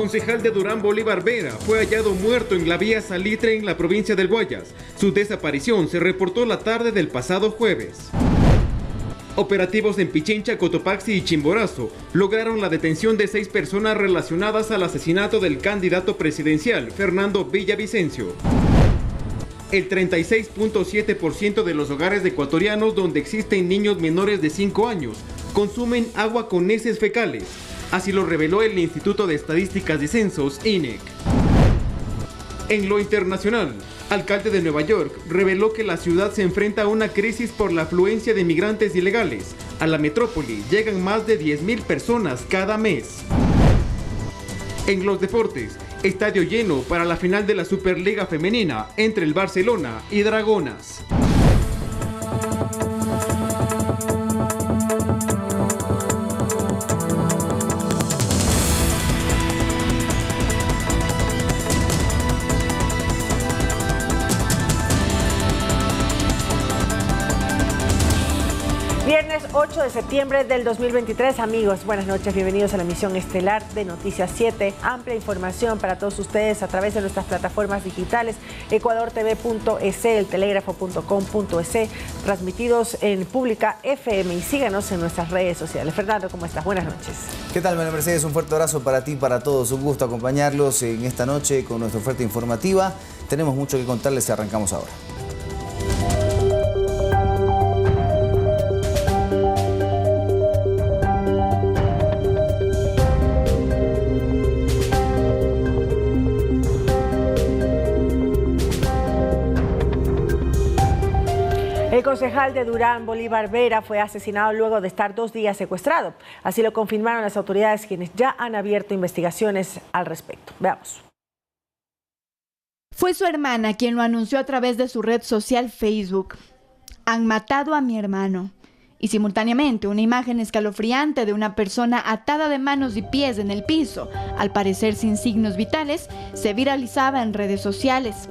Concejal de Durán, Bolívar Vera, fue hallado muerto en la vía Salitre en la provincia del Guayas. Su desaparición se reportó la tarde del pasado jueves. Operativos en Pichincha, Cotopaxi y Chimborazo lograron la detención de 6 personas relacionadas al asesinato del candidato presidencial Fernando Villavicencio. El 36.7% de los hogares ecuatorianos donde existen niños menores de 5 años consumen agua con heces fecales. Así lo reveló el Instituto de Estadísticas y Censos, INEC. En lo internacional, alcalde de Nueva York reveló que la ciudad se enfrenta a una crisis por la afluencia de migrantes ilegales. A la metrópoli llegan más de 10.000 personas cada mes. En los deportes, estadio lleno para la final de la Superliga Femenina entre el Barcelona y Dragonas. Viernes 8 de septiembre del 2023, amigos, buenas noches, bienvenidos a la emisión estelar de Noticias 7. Amplia información para todos ustedes a través de nuestras plataformas digitales, ecuadortv.es, eltelégrafo.com.es, transmitidos en Pública FM, y síganos en nuestras redes sociales. Fernando, ¿cómo estás? Buenas noches. ¿Qué tal, María Mercedes? Un fuerte abrazo para ti y para todos. Un gusto acompañarlos en esta noche con nuestra oferta informativa. Tenemos mucho que contarles y arrancamos ahora. El concejal de Durán, Bolívar Vera, fue asesinado luego de estar 2 días secuestrado. Así lo confirmaron las autoridades, quienes ya han abierto investigaciones al respecto. Veamos. Fue su hermana quien lo anunció a través de su red social Facebook. Han matado a mi hermano. Y simultáneamente una imagen escalofriante de una persona atada de manos y pies en el piso, al parecer sin signos vitales, se viralizaba en redes sociales.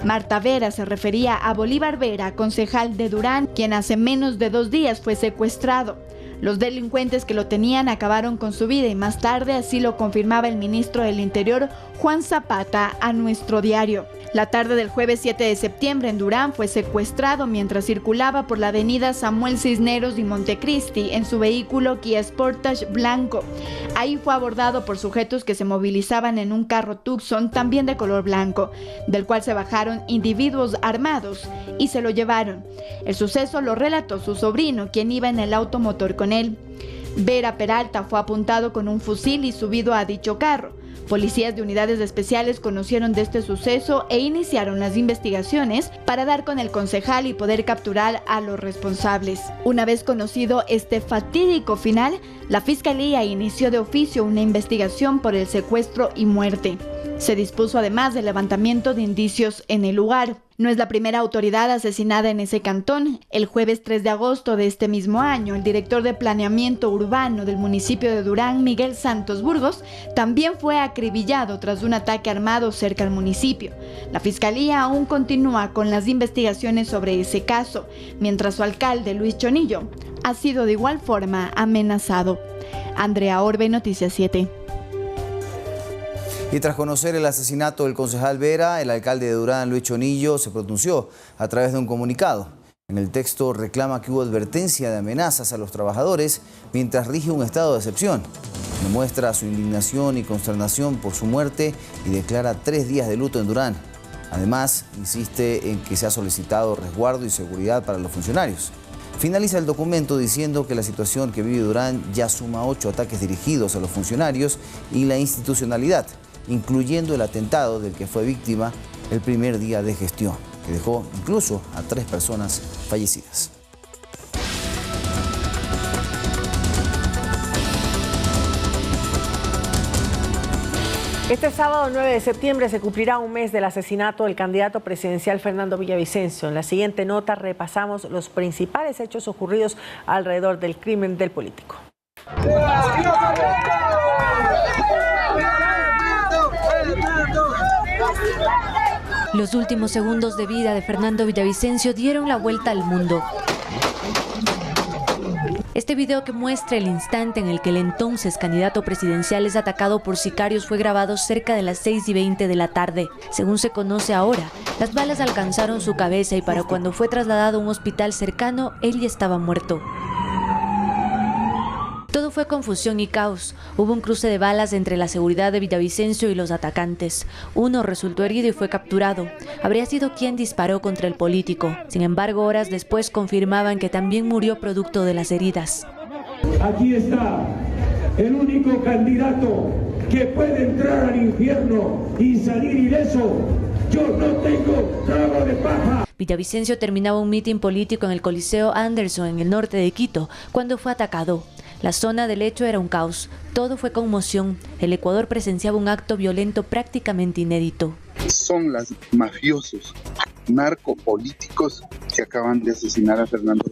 Marta Vera se refería a Bolívar Vera, concejal de Durán, quien hace menos de 2 días fue secuestrado. Los delincuentes que lo tenían acabaron con su vida y más tarde así lo confirmaba el ministro del Interior, Juan Zapata, a nuestro diario. La tarde del jueves 7 de septiembre en Durán fue secuestrado mientras circulaba por la avenida Samuel Cisneros y Montecristi en su vehículo Kia Sportage blanco. Ahí fue abordado por sujetos que se movilizaban en un carro Tucson también de color blanco, del cual se bajaron individuos armados y se lo llevaron. El suceso lo relató su sobrino, quien iba en el automotor con él. Vera Peralta fue apuntado con un fusil y subido a dicho carro. Policías de unidades especiales conocieron de este suceso e iniciaron las investigaciones para dar con el concejal y poder capturar a los responsables. Una vez conocido este fatídico final, la Fiscalía inició de oficio una investigación por el secuestro y muerte. Se dispuso además del levantamiento de indicios en el lugar. No es la primera autoridad asesinada en ese cantón. El jueves 3 de agosto de este mismo año, el director de planeamiento urbano del municipio de Durán, Miguel Santos Burgos, también fue acribillado tras un ataque armado cerca al municipio. La Fiscalía aún continúa con las investigaciones sobre ese caso, mientras su alcalde, Luis Chonillo, ha sido de igual forma amenazado. Andrea Orbe, Noticias 7. Y tras conocer el asesinato del concejal Vera, el alcalde de Durán, Luis Chonillo, se pronunció a través de un comunicado. En el texto reclama que hubo advertencia de amenazas a los trabajadores mientras rige un estado de excepción. Demuestra su indignación y consternación por su muerte y declara 3 días de luto en Durán. Además, insiste en que se ha solicitado resguardo y seguridad para los funcionarios. Finaliza el documento diciendo que la situación que vive Durán ya suma 8 ataques dirigidos a los funcionarios y la institucionalidad, incluyendo el atentado del que fue víctima el primer día de gestión, que dejó incluso a 3 personas fallecidas. Este sábado 9 de septiembre se cumplirá un mes del asesinato del candidato presidencial Fernando Villavicencio. En la siguiente nota repasamos los principales hechos ocurridos alrededor del crimen del político. Los últimos segundos de vida de Fernando Villavicencio dieron la vuelta al mundo. Este video, que muestra el instante en el que el entonces candidato presidencial es atacado por sicarios, fue grabado cerca de las 6:20 de la tarde. Según se conoce ahora, las balas alcanzaron su cabeza y para cuando fue trasladado a un hospital cercano, él ya estaba muerto. Todo fue confusión y caos. Hubo un cruce de balas entre la seguridad de Villavicencio y los atacantes. Uno resultó herido y fue capturado. Habría sido quien disparó contra el político. Sin embargo, horas después confirmaban que también murió producto de las heridas. Aquí está el único candidato que puede entrar al infierno y salir ileso. Yo no tengo trago de paja. Villavicencio terminaba un mitin político en el Coliseo Anderson, en el norte de Quito, cuando fue atacado. La zona del hecho era un caos. Todo fue conmoción. El Ecuador presenciaba un acto violento prácticamente inédito. Son los mafiosos, narcopolíticos que acaban de asesinar a Fernando.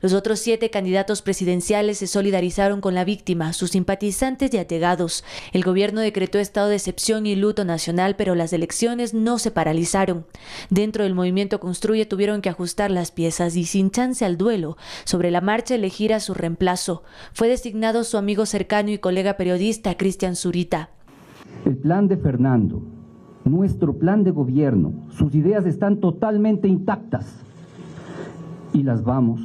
Los otros 7 candidatos presidenciales se solidarizaron con la víctima, sus simpatizantes y allegados. El gobierno decretó estado de excepción y luto nacional, pero las elecciones no se paralizaron. Dentro del movimiento Construye tuvieron que ajustar las piezas y, sin chance al duelo, sobre la marcha elegir a su reemplazo. Fue designado su amigo cercano y colega periodista Cristian Zurita. El plan de Fernando, nuestro plan de gobierno, sus ideas están totalmente intactas y las vamos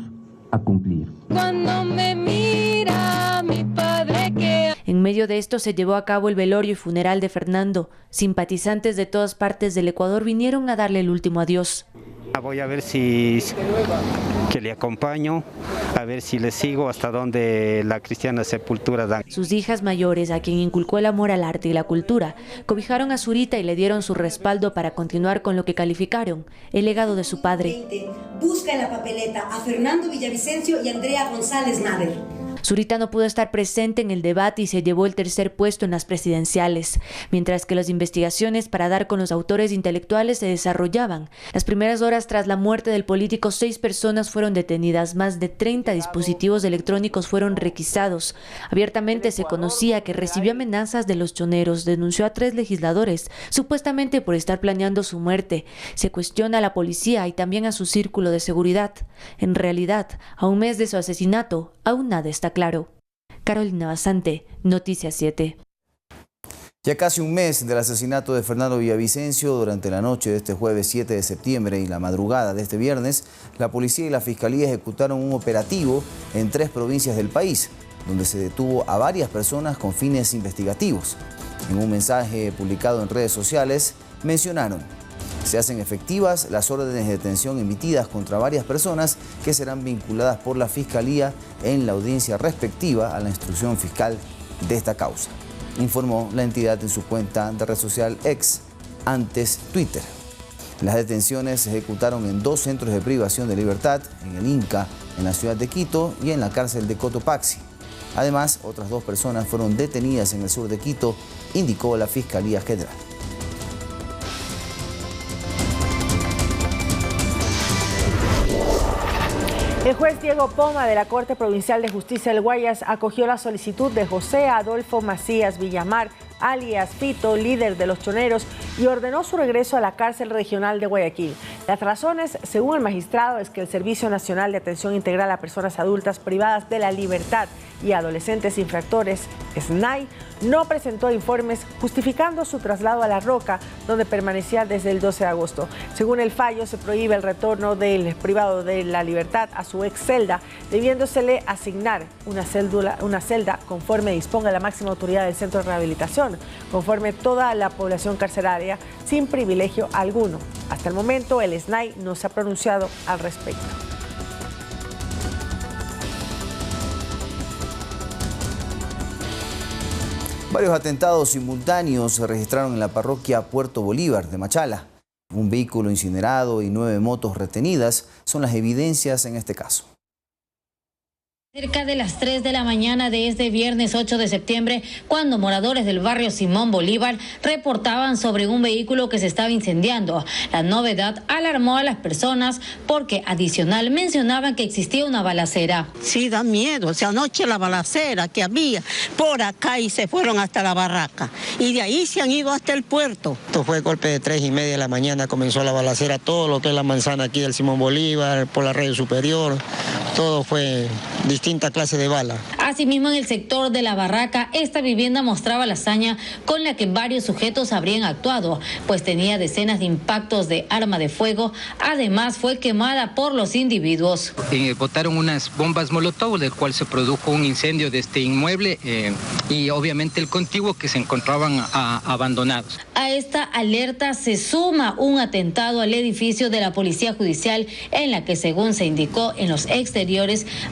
a cumplir. Cuando me mira mi padre que... En medio de esto se llevó a cabo el velorio y funeral de Fernando. Simpatizantes de todas partes del Ecuador vinieron a darle el último adiós. Voy a ver si que le acompaño, a ver si le sigo hasta donde la cristiana sepultura da. Sus hijas mayores, a quien inculcó el amor al arte y la cultura, cobijaron a Zurita y le dieron su respaldo para continuar con lo que calificaron el legado de su padre. Busca en la papeleta a Fernando Villavicencio y Andrea González Nader. Zurita no pudo estar presente en el debate y se llevó el tercer puesto en las presidenciales, mientras que las investigaciones para dar con los autores intelectuales se desarrollaban. Las primeras horas tras la muerte del político, 6 personas fueron detenidas, más de 30 dispositivos electrónicos fueron requisados. Abiertamente se conocía que recibió amenazas de los choneros, denunció a 3 legisladores, supuestamente por estar planeando su muerte. Se cuestiona a la policía y también a su círculo de seguridad. En realidad, a un mes de su asesinato, aún nada está claro. Carolina Basante, Noticias 7. Ya casi un mes del asesinato de Fernando Villavicencio, durante la noche de este jueves 7 de septiembre y la madrugada de este viernes, la policía y la fiscalía ejecutaron un operativo en 3 provincias del país, donde se detuvo a varias personas con fines investigativos. En un mensaje publicado en redes sociales, mencionaron: se hacen efectivas las órdenes de detención emitidas contra varias personas que serán vinculadas por la Fiscalía en la audiencia respectiva a la instrucción fiscal de esta causa, informó la entidad en su cuenta de red social X, antes Twitter. Las detenciones se ejecutaron en 2 centros de privación de libertad, en el Inca, en la ciudad de Quito, y en la cárcel de Cotopaxi. Además, otras 2 personas fueron detenidas en el sur de Quito, indicó la Fiscalía General. El juez Diego Poma de la Corte Provincial de Justicia del Guayas acogió la solicitud de José Adolfo Macías Villamar, alias Fito, líder de los choneros, y ordenó su regreso a la cárcel regional de Guayaquil. Las razones, según el magistrado, es que el Servicio Nacional de Atención Integral a Personas Adultas Privadas de la Libertad y Adolescentes Infractores, SNAI, no presentó informes justificando su traslado a La Roca, donde permanecía desde el 12 de agosto. Según el fallo, se prohíbe el retorno del privado de la libertad a su ex celda, debiéndosele asignar una celda conforme disponga la máxima autoridad del centro de rehabilitación, conforme toda la población carceraria, sin privilegio alguno. Hasta el momento, el SNAI no se ha pronunciado al respecto. Varios atentados simultáneos se registraron en la parroquia Puerto Bolívar de Machala. Un vehículo incinerado y 9 motos retenidas son las evidencias en este caso. Cerca de las 3 de la mañana de este viernes 8 de septiembre, cuando moradores del barrio Simón Bolívar reportaban sobre un vehículo que se estaba incendiando. La novedad alarmó a las personas porque adicional mencionaban que existía una balacera. Sí, da miedo. O sea, anoche la balacera que había por acá y se fueron hasta la barraca. Y de ahí se han ido hasta el puerto. Esto fue golpe de 3:30 de la mañana, comenzó la balacera, todo lo que es la manzana aquí del Simón Bolívar, por la radio superior. todo fue distinta clase de bala. Asimismo, en el sector de La Barraca, esta vivienda mostraba la hazaña con la que varios sujetos habrían actuado, pues tenía decenas de impactos de arma de fuego. Además, fue quemada por los individuos. Botaron unas bombas molotov, del cual se produjo un incendio de este inmueble y obviamente el contiguo, que se encontraban abandonados. A esta alerta se suma un atentado al edificio de la Policía Judicial, en la que, según se indicó, en los exteriores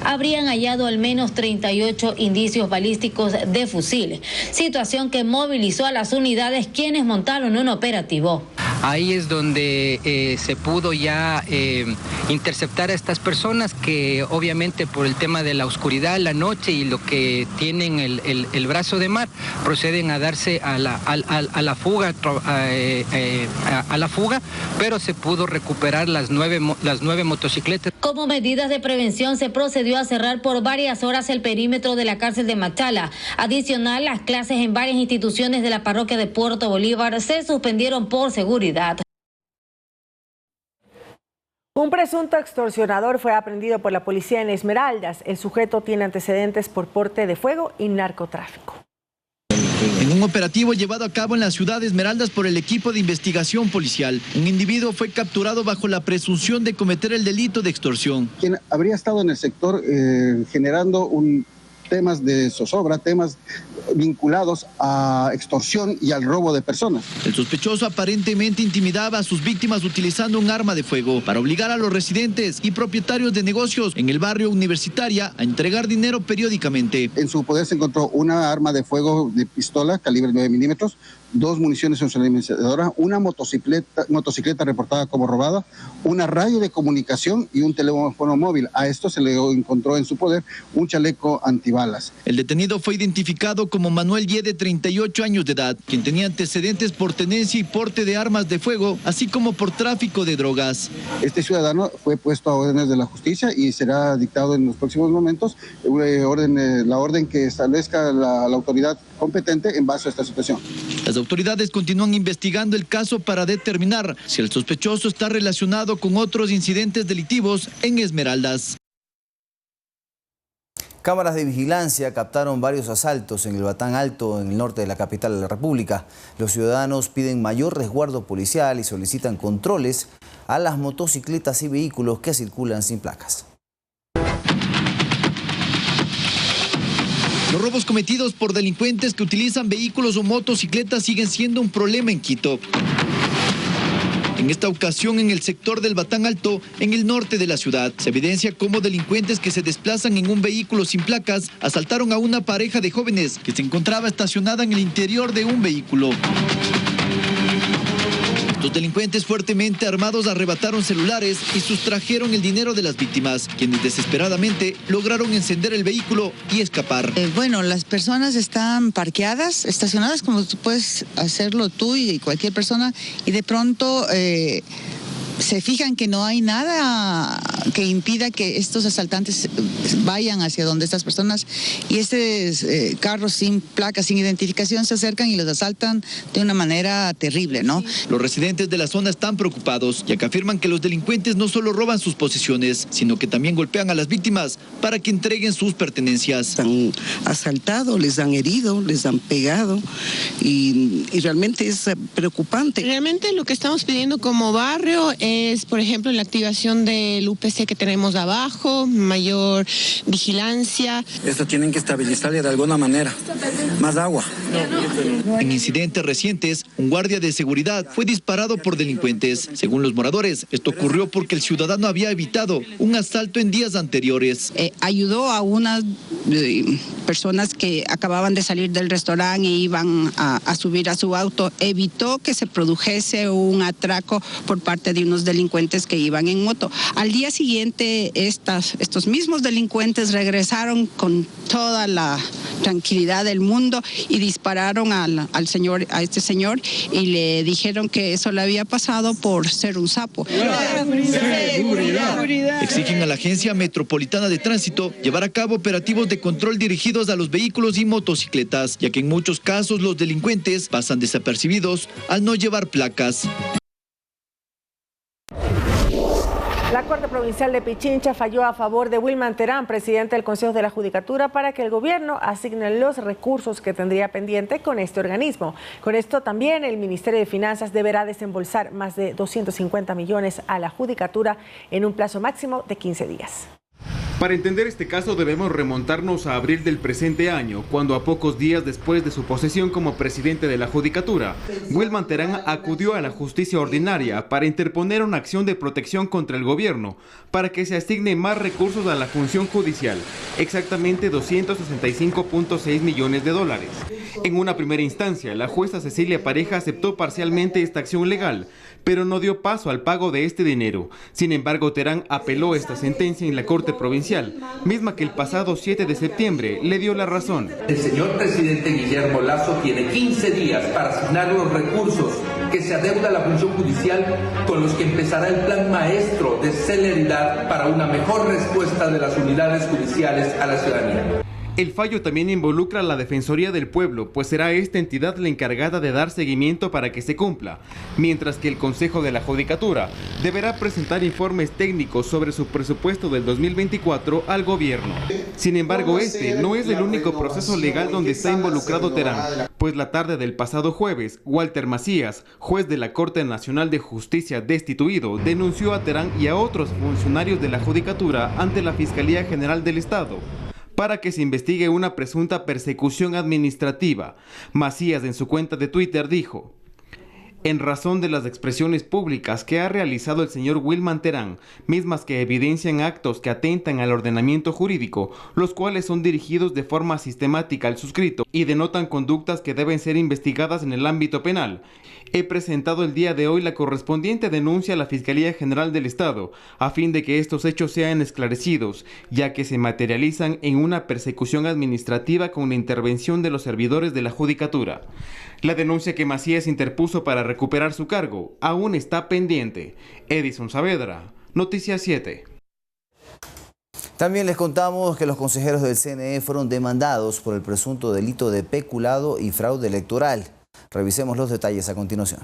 habrían hallado al menos 38 indicios balísticos de fusil, situación que movilizó a las unidades, quienes montaron un operativo. Ahí es donde se pudo ya interceptar a estas personas que obviamente por el tema de la oscuridad, la noche y lo que tienen el brazo de mar, proceden a darse a la fuga, pero se pudo recuperar las nueve motocicletas. Como medidas de prevención, se procedió a cerrar por varias horas el perímetro de la cárcel de Machala. Adicional, las clases en varias instituciones de la parroquia de Puerto Bolívar se suspendieron por seguridad. Un presunto extorsionador fue aprehendido por la policía en Esmeraldas. El sujeto tiene antecedentes por porte de fuego y narcotráfico. En un operativo llevado a cabo en la ciudad de Esmeraldas por el equipo de investigación policial, un individuo fue capturado bajo la presunción de cometer el delito de extorsión. Quien habría estado en el sector generando temas de zozobra, temas vinculados a extorsión y al robo de personas. El sospechoso aparentemente intimidaba a sus víctimas utilizando un arma de fuego para obligar a los residentes y propietarios de negocios en el barrio Universitaria a entregar dinero periódicamente. En su poder se encontró una arma de fuego de pistola calibre 9 milímetros, 2 municiones semimetralladoras, una motocicleta reportada como robada, una radio de comunicación y un teléfono móvil. A esto se le encontró en su poder un chaleco antibalas. El detenido fue identificado como Manuel Y, de 38 años de edad, quien tenía antecedentes por tenencia y porte de armas de fuego, así como por tráfico de drogas. Este ciudadano fue puesto a órdenes de la justicia y será dictado en los próximos momentos la orden que establezca la autoridad competente en base a esta situación. Las autoridades continúan investigando el caso para determinar si el sospechoso está relacionado con otros incidentes delictivos en Esmeraldas. Cámaras de vigilancia captaron varios asaltos en el Batán Alto, en el norte de la capital de la República. Los ciudadanos piden mayor resguardo policial y solicitan controles a las motocicletas y vehículos que circulan sin placas. Los robos cometidos por delincuentes que utilizan vehículos o motocicletas siguen siendo un problema en Quito. En esta ocasión, en el sector del Batán Alto, en el norte de la ciudad, se evidencia cómo delincuentes que se desplazan en un vehículo sin placas asaltaron a una pareja de jóvenes que se encontraba estacionada en el interior de un vehículo. Los delincuentes fuertemente armados arrebataron celulares y sustrajeron el dinero de las víctimas, quienes desesperadamente lograron encender el vehículo y escapar. Bueno, las personas están parqueadas, estacionadas como tú puedes hacerlo tú y cualquier persona, y de pronto se fijan que no hay nada que impida que estos asaltantes vayan hacia donde estas personas, y carros sin placas, sin identificación, se acercan y los asaltan de una manera terrible, ¿no? Los residentes de la zona están preocupados, ya que afirman que los delincuentes no solo roban sus posesiones, sino que también golpean a las víctimas para que entreguen sus pertenencias. Han asaltado, les han herido, les han pegado y realmente es preocupante. Realmente lo que estamos pidiendo como barrio es, por ejemplo, la activación del UPC que tenemos abajo, mayor vigilancia. Esto tienen que estabilizarle de alguna manera, más agua. En incidentes recientes, un guardia de seguridad fue disparado por delincuentes. Según los moradores, esto ocurrió porque el ciudadano había evitado un asalto en días anteriores. Ayudó a unas personas que acababan de salir del restaurante e iban a subir a su auto. Evitó que se produjese un atraco por parte de unos delincuentes que iban en moto. Al día siguiente, estos mismos delincuentes regresaron con toda la tranquilidad del mundo y dispararon a este señor y le dijeron que eso le había pasado por ser un sapo. Exigen a la Agencia Metropolitana de Tránsito llevar a cabo operativos de control dirigidos a los vehículos y motocicletas, ya que en muchos casos los delincuentes pasan desapercibidos al no llevar placas. La Corte Provincial de Pichincha falló a favor de Wilman Terán, presidente del Consejo de la Judicatura, para que el gobierno asigne los recursos que tendría pendiente con este organismo. Con esto también el Ministerio de Finanzas deberá desembolsar más de 250 millones a la Judicatura en un plazo máximo de 15 días. Para entender este caso debemos remontarnos a abril del presente año, cuando a pocos días después de su posesión como presidente de la Judicatura, Wilman Terán acudió a la justicia ordinaria para interponer una acción de protección contra el gobierno para que se asigne más recursos a la función judicial, exactamente 265.6 millones de dólares. En una primera instancia, la jueza Cecilia Pareja aceptó parcialmente esta acción legal, pero no dio paso al pago de este dinero. Sin embargo, Terán apeló esta sentencia en la Corte Provincial, misma que el pasado 7 de septiembre le dio la razón. El señor presidente Guillermo Lasso tiene 15 días para asignar los recursos que se adeuda a la función judicial, con los que empezará el plan maestro de celeridad para una mejor respuesta de las unidades judiciales a la ciudadanía. El fallo también involucra a la Defensoría del Pueblo, pues será esta entidad la encargada de dar seguimiento para que se cumpla, mientras que el Consejo de la Judicatura deberá presentar informes técnicos sobre su presupuesto del 2024 al gobierno. Sin embargo, este no es el único proceso legal donde está involucrado Terán, pues la tarde del pasado jueves, Walter Macías, juez de la Corte Nacional de Justicia destituido, denunció a Terán y a otros funcionarios de la Judicatura ante la Fiscalía General del Estado para que se investigue una presunta persecución administrativa. Macías en su cuenta de Twitter dijo: en razón de las expresiones públicas que ha realizado el señor Wilman Terán, mismas que evidencian actos que atentan al ordenamiento jurídico, los cuales son dirigidos de forma sistemática al suscrito y denotan conductas que deben ser investigadas en el ámbito penal, he presentado el día de hoy la correspondiente denuncia a la Fiscalía General del Estado, a fin de que estos hechos sean esclarecidos, ya que se materializan en una persecución administrativa con la intervención de los servidores de la Judicatura. La denuncia que Macías interpuso para recuperar su cargo aún está pendiente. Edison Saavedra, Noticias 7. También les contamos que los consejeros del CNE fueron demandados por el presunto delito de peculado y fraude electoral. Revisemos los detalles a continuación.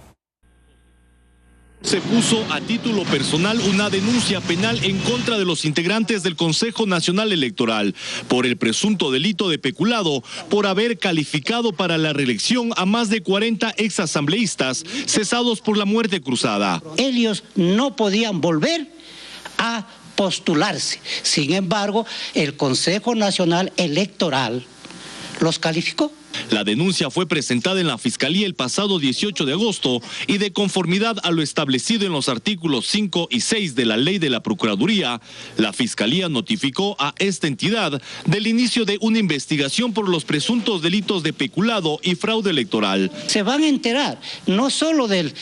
Se puso a título personal una denuncia penal en contra de los integrantes del Consejo Nacional Electoral por el presunto delito de peculado, por haber calificado para la reelección a más de 40 exasambleístas cesados por la muerte cruzada. Ellos no podían volver a postularse. Sin embargo, el Consejo Nacional Electoral los calificó. La denuncia fue presentada en la Fiscalía el pasado 18 de agosto y de conformidad a lo establecido en los artículos 5 y 6 de la Ley de la Procuraduría, la Fiscalía notificó a esta entidad del inicio de una investigación por los presuntos delitos de peculado y fraude electoral. Se van a enterar no solo del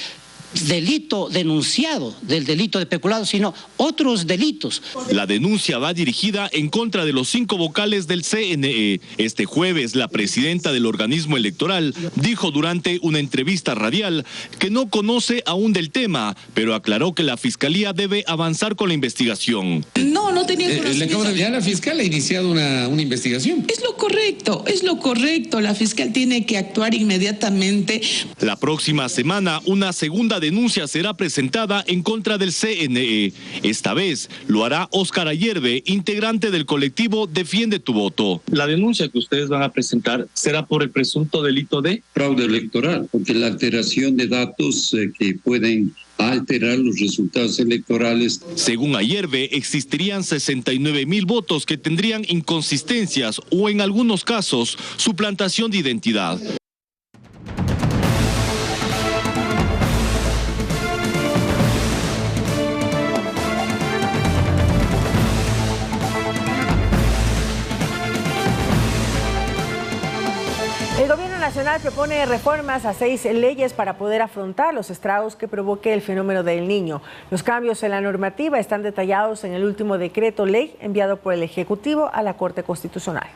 delito denunciado, del delito de peculado, sino otros delitos. La denuncia va dirigida en contra de los 5 vocales del CNE. Este jueves, la presidenta del organismo electoral dijo durante una entrevista radial que no conoce aún del tema, pero aclaró que la Fiscalía debe avanzar con la investigación. No tenía conocimiento. Ya la fiscal ha iniciado una investigación. Es lo correcto. La fiscal tiene que actuar inmediatamente. La próxima semana, una segunda denuncia será presentada en contra del CNE. Esta vez lo hará Óscar Ayerbe, integrante del colectivo Defiende tu Voto. La denuncia que ustedes van a presentar será por el presunto delito de fraude electoral, porque la alteración de datos que pueden alterar los resultados electorales. Según Ayerbe, existirían 69,000 votos que tendrían inconsistencias o en algunos casos suplantación de identidad. El Gobierno Nacional propone reformas a 6 leyes para poder afrontar los estragos que provoque el fenómeno del Niño. Los cambios en la normativa están detallados en el último decreto ley enviado por el Ejecutivo a la Corte Constitucional.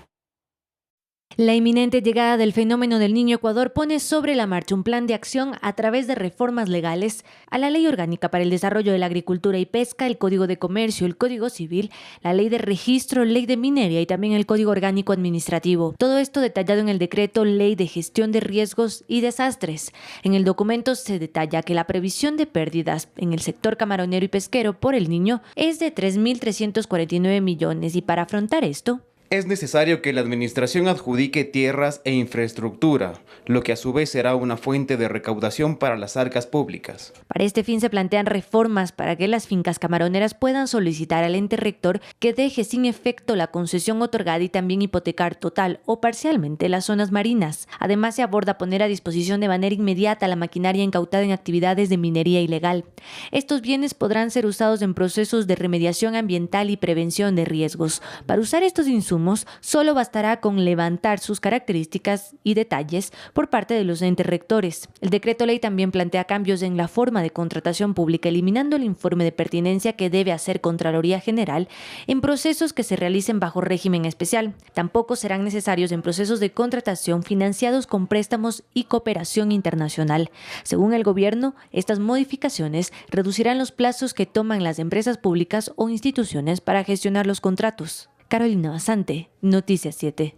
La inminente llegada del fenómeno del Niño Ecuador pone sobre la marcha un plan de acción a través de reformas legales a la Ley Orgánica para el Desarrollo de la Agricultura y Pesca, el Código de Comercio, el Código Civil, la Ley de Registro, Ley de Minería y también el Código Orgánico Administrativo. Todo esto detallado en el decreto Ley de Gestión de Riesgos y Desastres. En el documento se detalla que la previsión de pérdidas en el sector camaronero y pesquero por el Niño es de 3.349 millones y para afrontar esto, es necesario que la administración adjudique tierras e infraestructura, lo que a su vez será una fuente de recaudación para las arcas públicas. Para este fin se plantean reformas para que las fincas camaroneras puedan solicitar al ente rector que deje sin efecto la concesión otorgada y también hipotecar total o parcialmente las zonas marinas. Además se aborda poner a disposición de manera inmediata la maquinaria incautada en actividades de minería ilegal. Estos bienes podrán ser usados en procesos de remediación ambiental y prevención de riesgos. Para usar estos insumos solo bastará con levantar sus características y detalles por parte de los entes rectores. El decreto ley también plantea cambios en la forma de contratación pública, eliminando el informe de pertinencia que debe hacer Contraloría General en procesos que se realicen bajo régimen especial. Tampoco serán necesarios en procesos de contratación financiados con préstamos y cooperación internacional. Según el gobierno, estas modificaciones reducirán los plazos que toman las empresas públicas o instituciones para gestionar los contratos. Carolina Basante, Noticias 7.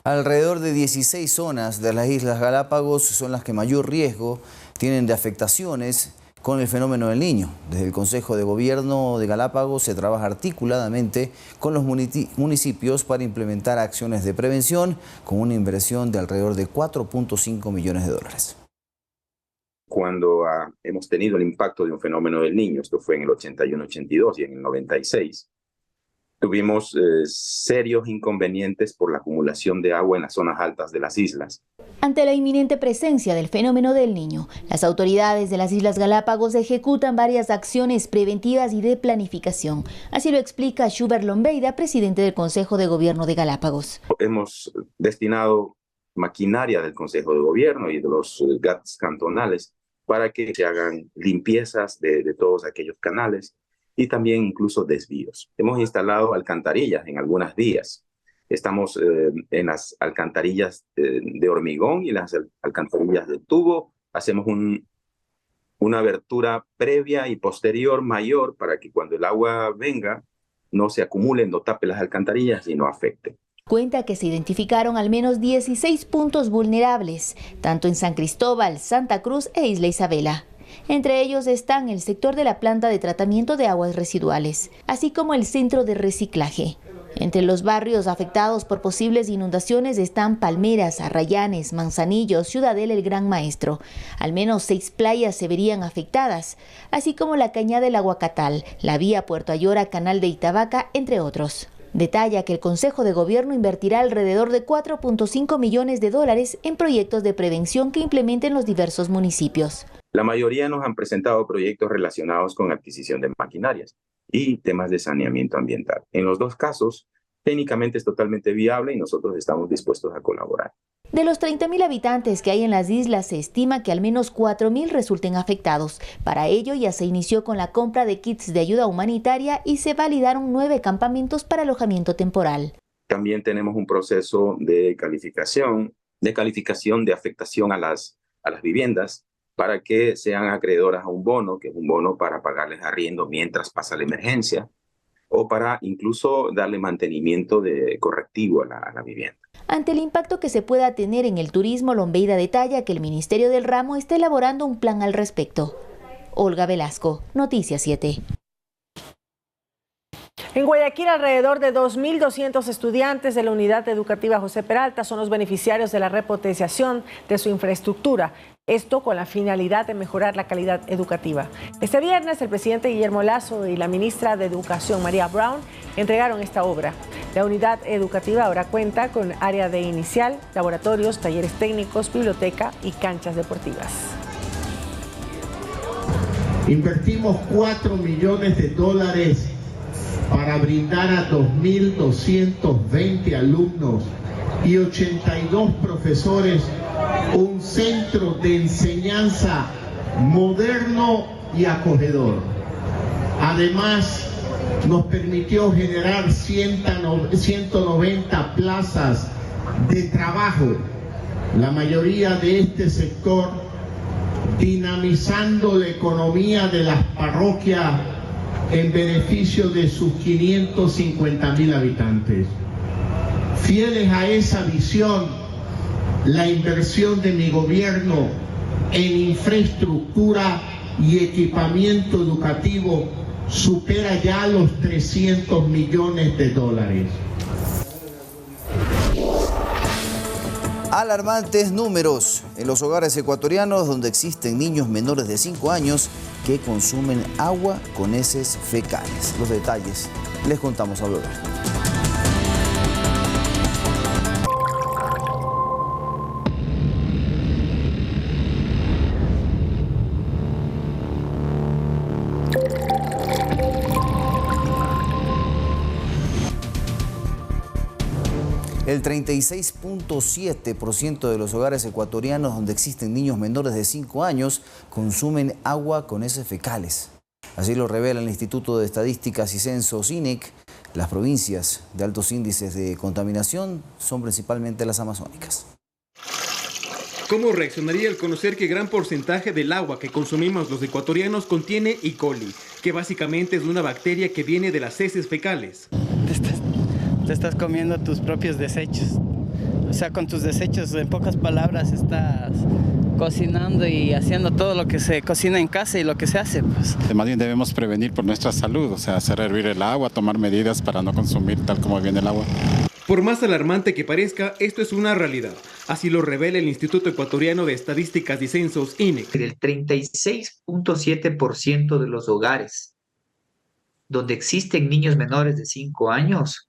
Alrededor de 16 zonas de las Islas Galápagos son las que mayor riesgo tienen de afectaciones con el fenómeno del Niño. Desde el Consejo de Gobierno de Galápagos se trabaja articuladamente con los municipios para implementar acciones de prevención con una inversión de alrededor de 4.5 millones de dólares. Cuando hemos tenido el impacto de un fenómeno del Niño, esto fue en el 81-82 y en el 96, tuvimos serios inconvenientes por la acumulación de agua en las zonas altas de las islas. Ante la inminente presencia del fenómeno del Niño, las autoridades de las Islas Galápagos ejecutan varias acciones preventivas y de planificación. Así lo explica Schubert Lombeida, presidente del Consejo de Gobierno de Galápagos. Hemos destinado maquinaria del Consejo de Gobierno y de los GATS cantonales para que se hagan limpiezas de todos aquellos canales y también incluso desvíos. Hemos instalado alcantarillas en algunas vías. Estamos en las alcantarillas de hormigón y las alcantarillas de tubo. Hacemos una abertura previa y posterior mayor para que cuando el agua venga no se acumule, no tape las alcantarillas y no afecte. Cuenta que se identificaron al menos 16 puntos vulnerables, tanto en San Cristóbal, Santa Cruz e Isla Isabela. Entre ellos están el sector de la planta de tratamiento de aguas residuales, así como el centro de reciclaje. Entre los barrios afectados por posibles inundaciones están Palmeras, Arrayanes, Manzanillo, Ciudadela, el Gran Maestro. Al menos 6 playas se verían afectadas, así como la Cañada del Aguacatal, la vía Puerto Ayora, Canal de Itabaca, entre otros. Detalla que el Consejo de Gobierno invertirá alrededor de 4.5 millones de dólares en proyectos de prevención que implementen los diversos municipios. La mayoría nos han presentado proyectos relacionados con adquisición de maquinarias y temas de saneamiento ambiental. En los dos casos, técnicamente es totalmente viable y nosotros estamos dispuestos a colaborar. De los 30.000 habitantes que hay en las islas, se estima que al menos 4.000 resulten afectados. Para ello ya se inició con la compra de kits de ayuda humanitaria y se validaron 9 campamentos para alojamiento temporal. También tenemos un proceso de calificación de afectación a las viviendas, para que sean acreedoras a un bono, que es un bono para pagarles arriendo mientras pasa la emergencia, o para incluso darle mantenimiento correctivo a la vivienda. Ante el impacto que se pueda tener en el turismo, Lombeida detalla que el Ministerio del Ramo está elaborando un plan al respecto. Olga Velasco, Noticias 7. En Guayaquil, alrededor de 2.200 estudiantes de la Unidad Educativa José Peralta son los beneficiarios de la repotenciación de su infraestructura. Esto con la finalidad de mejorar la calidad educativa. Este viernes, el presidente Guillermo Lasso y la ministra de Educación, María Brown, entregaron esta obra. La unidad educativa ahora cuenta con área de inicial, laboratorios, talleres técnicos, biblioteca y canchas deportivas. Invertimos $4 millones para brindar a 2.220 alumnos y 82 profesores un centro de enseñanza moderno y acogedor. Además, nos permitió generar 190 plazas de trabajo, la mayoría de este sector, dinamizando la economía de las parroquias en beneficio de sus 550.000 habitantes. Fieles a esa visión, la inversión de mi gobierno en infraestructura y equipamiento educativo supera ya los 300 millones de dólares. Alarmantes números en los hogares ecuatorianos donde existen niños menores de 5 años que consumen agua con heces fecales. Los detalles les contamos a volver. El 36.7% de los hogares ecuatorianos donde existen niños menores de 5 años consumen agua con heces fecales. Así lo revela el Instituto de Estadísticas y Censos, INEC. Las provincias de altos índices de contaminación son principalmente las amazónicas. ¿Cómo reaccionaría al conocer que gran porcentaje del agua que consumimos los ecuatorianos contiene E. coli, que básicamente es una bacteria que viene de las heces fecales? Te estás comiendo tus propios desechos. O sea, con tus desechos, en pocas palabras, estás cocinando y haciendo todo lo que se cocina en casa y lo que se hace, pues. Más bien debemos prevenir por nuestra salud, o sea, hacer hervir el agua, tomar medidas para no consumir tal como viene el agua. Por más alarmante que parezca, esto es una realidad. Así lo revela el Instituto Ecuatoriano de Estadísticas y Censos, INEC. El 36.7% de los hogares donde existen niños menores de 5 años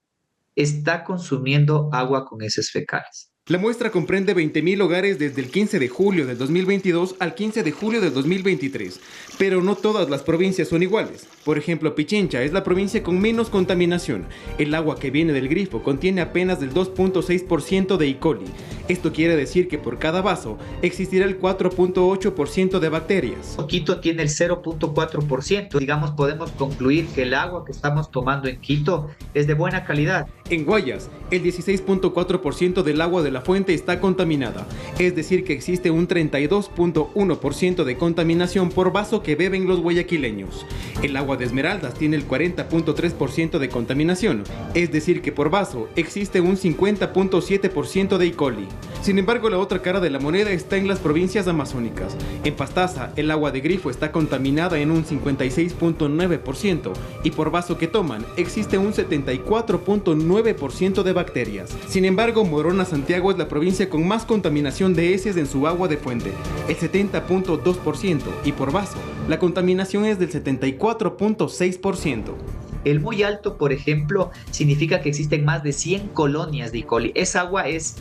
está consumiendo agua con heces fecales. La muestra comprende 20.000 hogares desde el 15 de julio del 2022 al 15 de julio del 2023, pero no todas las provincias son iguales. Por ejemplo, Pichincha es la provincia con menos contaminación. El agua que viene del grifo contiene apenas del 2.6% de E. coli. Esto quiere decir que por cada vaso existirá el 4.8% de bacterias. Quito tiene el 0.4%. Digamos, podemos concluir que el agua que estamos tomando en Quito es de buena calidad. En Guayas, el 16.4% del agua de la fuente está contaminada, es decir que existe un 32.1% de contaminación por vaso que beben los guayaquileños. El agua de Esmeraldas tiene el 40.3% de contaminación, es decir que por vaso existe un 50.7% de E. coli. Sin embargo, la otra cara de la moneda está en las provincias amazónicas. En Pastaza, el agua de grifo está contaminada en un 56.9% y por vaso que toman existe un 74.9% de bacterias. Sin embargo, Morona Santiago es la provincia con más contaminación de heces en su agua de fuente, el 70.2%, y por vaso, la contaminación es del 74.6%. El muy alto, por ejemplo, significa que existen más de 100 colonias de E. coli. Esa agua es...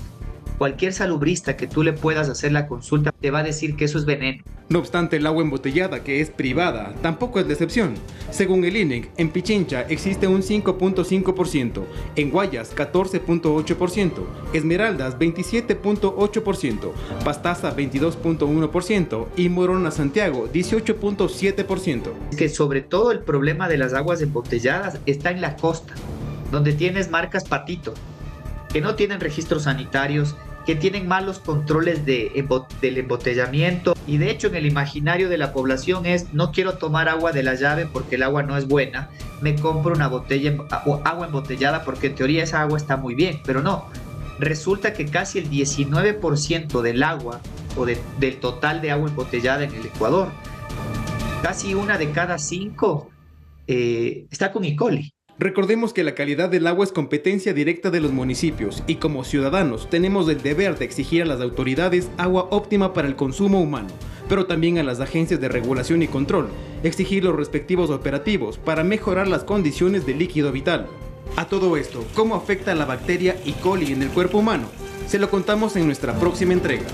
Cualquier salubrista que tú le puedas hacer la consulta te va a decir que eso es veneno. No obstante, el agua embotellada, que es privada, tampoco es la excepción. Según el INEC, en Pichincha existe un 5.5%, en Guayas 14.8%, Esmeraldas 27.8%, Pastaza 22.1% y Morona Santiago 18.7%. Es que sobre todo el problema de las aguas embotelladas está en la costa, donde tienes marcas Patito, que no tienen registros sanitarios, que tienen malos controles del embotellamiento, y de hecho en el imaginario de la población es: no quiero tomar agua de la llave porque el agua no es buena, me compro una botella o agua embotellada porque en teoría esa agua está muy bien, pero no. Resulta que casi el 19% del agua o del total de agua embotellada en el Ecuador, casi 1 de cada 5 está con E. coli. Recordemos que la calidad del agua es competencia directa de los municipios y como ciudadanos tenemos el deber de exigir a las autoridades agua óptima para el consumo humano, pero también a las agencias de regulación y control, exigir los respectivos operativos para mejorar las condiciones del líquido vital. A todo esto, ¿cómo afecta la bacteria E. coli en el cuerpo humano? Se lo contamos en nuestra próxima entrega.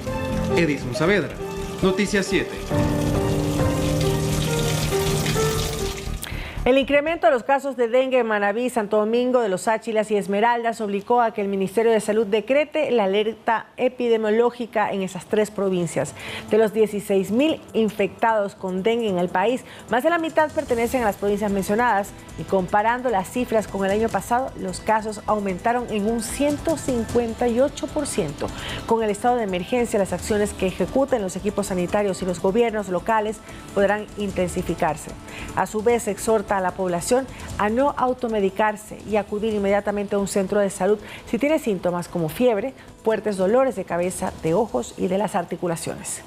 Edison Saavedra, Noticias 7. El incremento de los casos de dengue en Manabí, Santo Domingo de los Áchilas y Esmeraldas obligó a que el Ministerio de Salud decrete la alerta epidemiológica en esas tres provincias. De los 16.000 infectados con dengue en el país, más de la mitad pertenecen a las provincias mencionadas y comparando las cifras con el año pasado, los casos aumentaron en un 158%. Con el estado de emergencia, las acciones que ejecuten los equipos sanitarios y los gobiernos locales podrán intensificarse. A su vez, exhorta a la población a no automedicarse y acudir inmediatamente a un centro de salud si tiene síntomas como fiebre, fuertes dolores de cabeza, de ojos y de las articulaciones.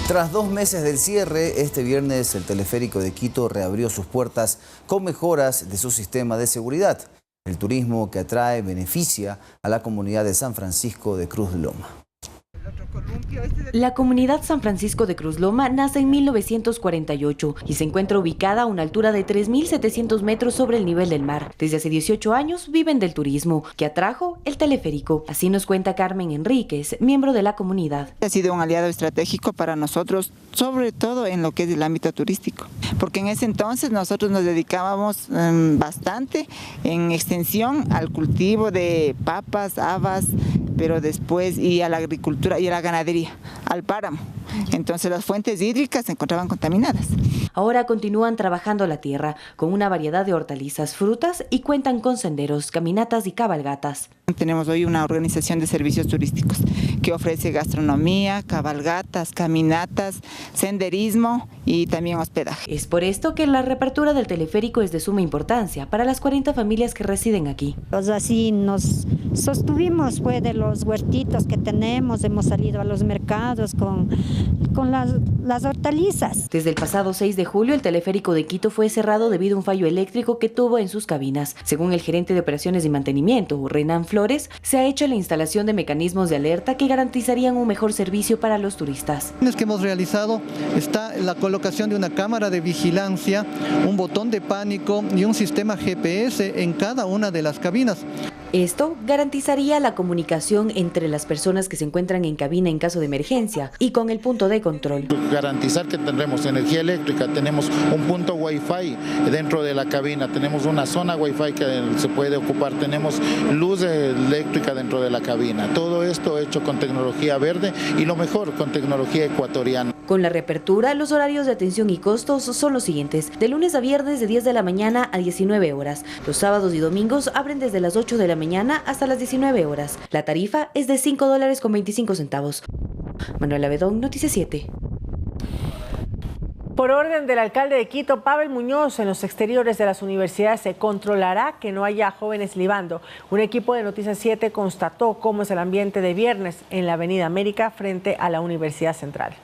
Tras 2 meses del cierre, este viernes el teleférico de Quito reabrió sus puertas con mejoras de su sistema de seguridad. El turismo que atrae beneficia a la comunidad de San Francisco de Cruz Loma. La comunidad San Francisco de Cruz Loma nace en 1948 y se encuentra ubicada a una altura de 3.700 metros sobre el nivel del mar. Desde hace 18 años viven del turismo, que atrajo el teleférico. Así nos cuenta Carmen Enríquez, miembro de la comunidad. Ha sido un aliado estratégico para nosotros, sobre todo en lo que es el ámbito turístico, porque en ese entonces nosotros nos dedicábamos bastante en extensión al cultivo de papas, habas, pero después y a la agricultura y a la ganadería, al páramo. Entonces las fuentes hídricas se encontraban contaminadas. Ahora continúan trabajando la tierra con una variedad de hortalizas, frutas y cuentan con senderos, caminatas y cabalgatas. Tenemos hoy una organización de servicios turísticos que ofrece gastronomía, cabalgatas, caminatas, senderismo y también hospedaje. Es por esto que la reapertura del teleférico es de suma importancia para las 40 familias que residen aquí. Pues así nos sostuvimos pues, de los huertitos que tenemos, hemos salido a los mercados con las hortalizas. Desde el pasado 6 de julio, el teleférico de Quito fue cerrado debido a un fallo eléctrico que tuvo en sus cabinas. Según el gerente de operaciones y mantenimiento, Renan Flores, se ha hecho la instalación de mecanismos de alerta que garantizarían un mejor servicio para los turistas. Lo que hemos realizado está la colocación de una cámara de vigilancia, un botón de pánico y un sistema GPS en cada una de las cabinas. Esto garantizaría la comunicación entre las personas que se encuentran en cabina en caso de emergencia y con el punto de control. Garantizar que tendremos energía eléctrica, tenemos un punto Wi-Fi dentro de la cabina, tenemos una zona Wi-Fi que se puede ocupar, tenemos luz eléctrica dentro de la cabina. Todo esto hecho con tecnología verde y lo mejor, con tecnología ecuatoriana. Con la reapertura, los horarios de atención y costos son los siguientes. De lunes a viernes de 10 de la mañana a 19 horas. Los sábados y domingos abren desde las 8 de la mañana hasta las 19 horas. La tarifa es de $5.25. Manuela Bedón, Noticias 7. Por orden del alcalde de Quito, Pavel Muñoz, en los exteriores de las universidades se controlará que no haya jóvenes libando. Un equipo de Noticias 7 constató cómo es el ambiente de viernes en la Avenida América frente a la Universidad Central.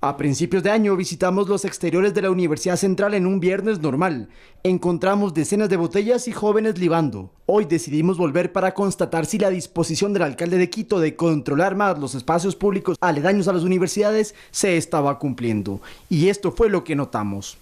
A principios de año visitamos los exteriores de la Universidad Central en un viernes normal. Encontramos decenas de botellas y jóvenes libando. Hoy decidimos volver para constatar si la disposición del alcalde de Quito de controlar más los espacios públicos aledaños a las universidades se estaba cumpliendo. Y esto fue lo que notamos.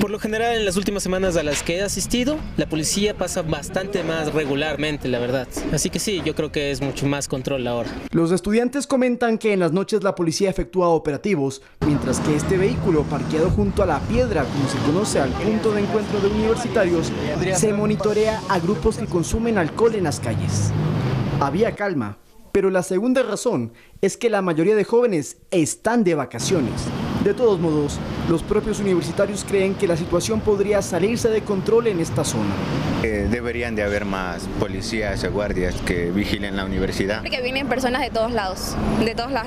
Por lo general, en las últimas semanas a las que he asistido, la policía pasa bastante más regularmente, la verdad. Así que sí, yo creo que es mucho más control ahora. Los estudiantes comentan que en las noches la policía efectúa operativos, mientras que este vehículo parqueado junto a la piedra, como se conoce al punto de encuentro de universitarios, se monitorea a grupos que consumen alcohol en las calles. Había calma, pero la segunda razón es que la mayoría de jóvenes están de vacaciones. De todos modos, los propios universitarios creen que la situación podría salirse de control en esta zona. Deberían de haber más policías o guardias que vigilen la universidad. Porque vienen personas de todos lados,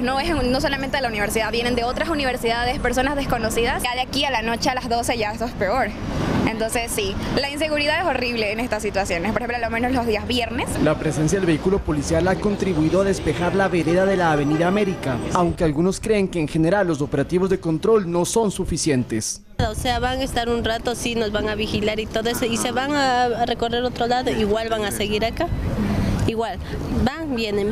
no solamente de la universidad, vienen de otras universidades, personas desconocidas. Ya de aquí a la noche a las 12 ya esto es peor. Entonces sí, la inseguridad es horrible en estas situaciones, por ejemplo, a lo menos los días viernes. La presencia del vehículo policial ha contribuido a despejar la vereda de la Avenida América, aunque algunos creen que en general los operativos de control no son suficientes. O sea, van a estar un rato, sí, nos van a vigilar y todo eso, y se van a recorrer otro lado, igual van a seguir acá. Igual, van, vienen,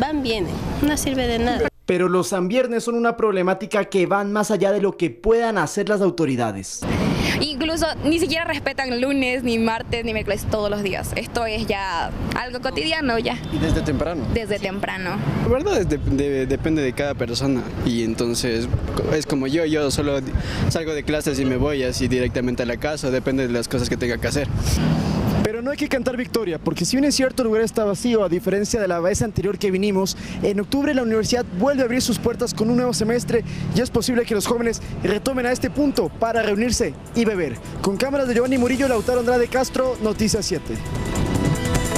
no sirve de nada. pero los sanviernes son una problemática que van más allá de lo que puedan hacer las autoridades. Incluso ni siquiera respetan lunes, ni martes, ni miércoles, todos los días. Esto es ya algo cotidiano ya. ¿Y desde temprano? Desde temprano. La verdad depende de cada persona y entonces es como yo solo salgo de clases y me voy así directamente a la casa, depende de las cosas que tenga que hacer. Pero no hay que cantar victoria, porque si bien es cierto el lugar está vacío, a diferencia de la vez anterior que vinimos, en octubre la universidad vuelve a abrir sus puertas con un nuevo semestre y es posible que los jóvenes retomen a este punto para reunirse y beber. Con cámaras de Giovanni Murillo, Lautaro Andrade Castro, Noticias 7.